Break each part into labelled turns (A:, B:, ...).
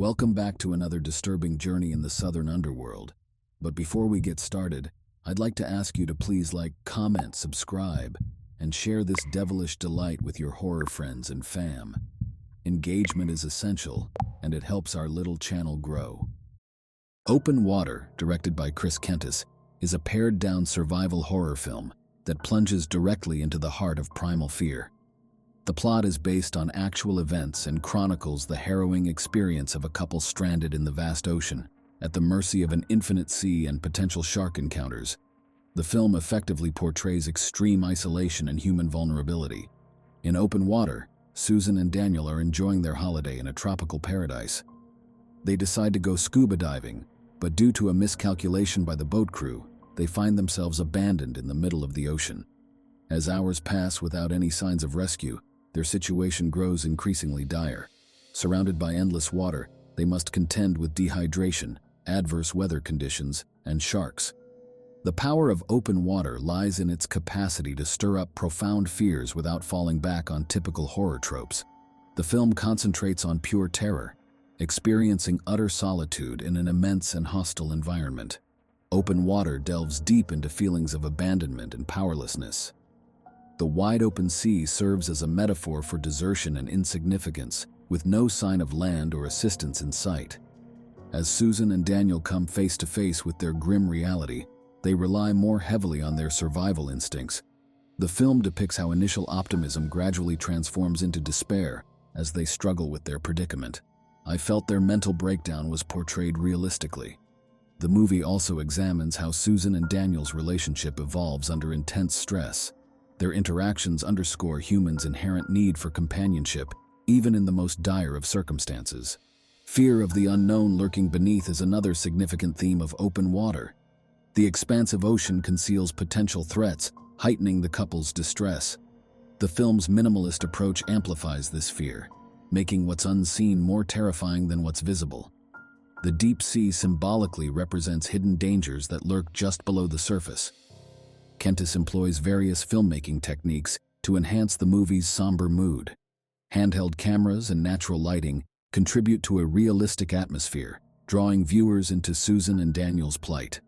A: Welcome back to another disturbing journey in the southern underworld. But before we get started, I'd like to ask you to please like, comment, subscribe, and share this devilish delight with your horror friends and fam. Engagement is essential, and it helps our little channel grow. Open Water, directed by Chris Kentis, is a pared-down survival horror film that plunges directly into the heart of primal fear. The plot is based on actual events and chronicles the harrowing experience of a couple stranded in the vast ocean, at the mercy of an infinite sea and potential shark encounters. The film effectively portrays extreme isolation and human vulnerability. In Open Water, Susan and Daniel are enjoying their holiday in a tropical paradise. They decide to go scuba diving, but due to a miscalculation by the boat crew, they find themselves abandoned in the middle of the ocean. As hours pass without any signs of rescue, their situation grows increasingly dire. Surrounded by endless water, they must contend with dehydration, adverse weather conditions, and sharks. The power of Open Water lies in its capacity to stir up profound fears without falling back on typical horror tropes. The film concentrates on pure terror, experiencing utter solitude in an immense and hostile environment. Open Water delves deep into feelings of abandonment and powerlessness. The wide-open sea serves as a metaphor for desertion and insignificance, with no sign of land or assistance in sight. As Susan and Daniel come face to face with their grim reality, they rely more heavily on their survival instincts. The film depicts how initial optimism gradually transforms into despair as they struggle with their predicament. I felt their mental breakdown was portrayed realistically. The movie also examines how Susan and Daniel's relationship evolves under intense stress. Their interactions underscore humans' inherent need for companionship, even in the most dire of circumstances. Fear of the unknown lurking beneath is another significant theme of Open Water. The expansive ocean conceals potential threats, heightening the couple's distress. The film's minimalist approach amplifies this fear, making what's unseen more terrifying than what's visible. The deep sea symbolically represents hidden dangers that lurk just below the surface. Kentis employs various filmmaking techniques to enhance the movie's somber mood. Handheld cameras and natural lighting contribute to a realistic atmosphere, drawing viewers into Susan and Daniel's plight.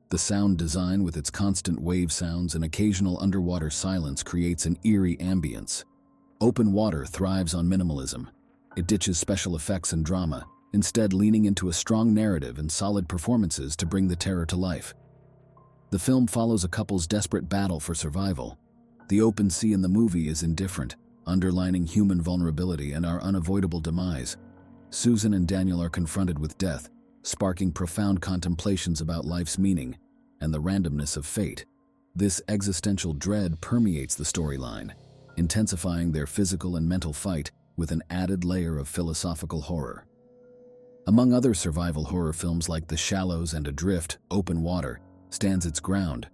A: The sound design, with its constant wave sounds and occasional underwater silence, creates an eerie ambience. Open Water thrives on minimalism. It ditches special effects and drama, instead leaning into a strong narrative and solid performances to bring the terror to life. The film follows a couple's desperate battle for survival. The open sea in the movie is indifferent, underlining human vulnerability and our unavoidable demise. Susan and Daniel are confronted with death, sparking profound contemplations about life's meaning and the randomness of fate. This existential dread permeates the storyline, intensifying their physical and mental fight with an added layer of philosophical horror. Among other survival horror films like The Shallows and Adrift, Open Water stands its ground.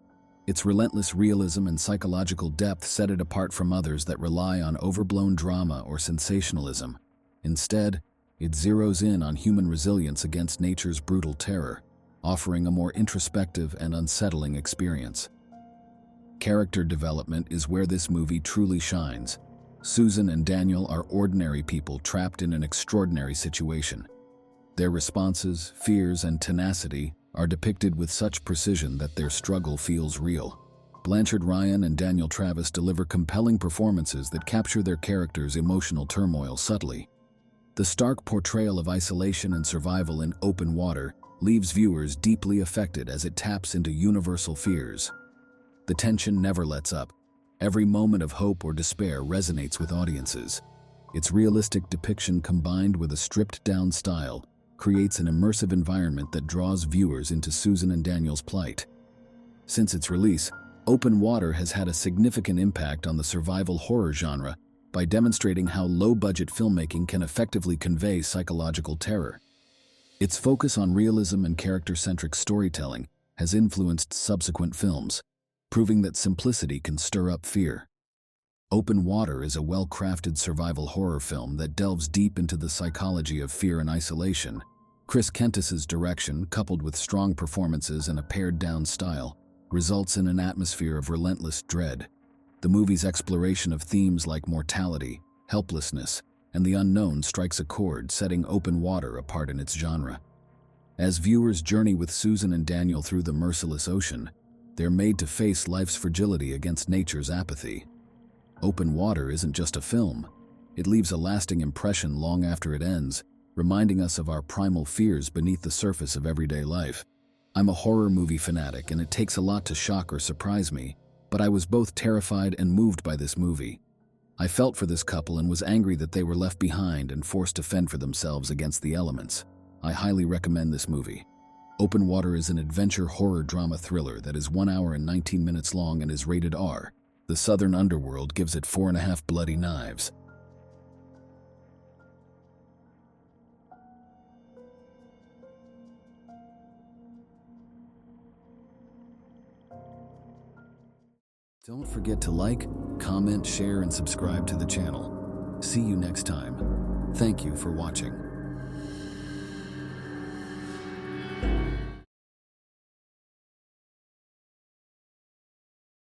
A: Its relentless realism and psychological depth set it apart from others that rely on overblown drama or sensationalism. Instead, it zeroes in on human resilience against nature's brutal terror, offering a more introspective and unsettling experience. Character development is where this movie truly shines. Susan and Daniel are ordinary people trapped in an extraordinary situation. Their responses, fears, and tenacity are depicted with such precision that their struggle feels real. Blanchard Ryan and Daniel Travis deliver compelling performances that capture their characters' emotional turmoil subtly. The stark portrayal of isolation and survival in Open Water leaves viewers deeply affected as it taps into universal fears. The tension never lets up. Every moment of hope or despair resonates with audiences. Its realistic depiction, combined with a stripped-down style, creates an immersive environment that draws viewers into Susan and Daniel's plight. Since its release, Open Water has had a significant impact on the survival horror genre by demonstrating how low-budget filmmaking can effectively convey psychological terror. Its focus on realism and character-centric storytelling has influenced subsequent films, proving that simplicity can stir up fear. Open Water is a well-crafted survival horror film that delves deep into the psychology of fear and isolation. Chris Kentis's direction, coupled with strong performances and a pared-down style, results in an atmosphere of relentless dread. The movie's exploration of themes like mortality, helplessness, and the unknown strikes a chord, setting Open Water apart in its genre. As viewers journey with Susan and Daniel through the merciless ocean, they're made to face life's fragility against nature's apathy. Open Water isn't just a film. It leaves a lasting impression long after it ends, reminding us of our primal fears beneath the surface of everyday life. I'm a horror movie fanatic, and it takes a lot to shock or surprise me, but I was both terrified and moved by this movie. I felt for this couple and was angry that they were left behind and forced to fend for themselves against the elements. I highly recommend this movie. Open Water is an adventure horror drama thriller that is 1 hour and 19 minutes long and is rated R. The Southern Underworld gives it 4.5 bloody knives. Don't forget to like, comment, share, and subscribe to the channel. See you next time. Thank you for watching.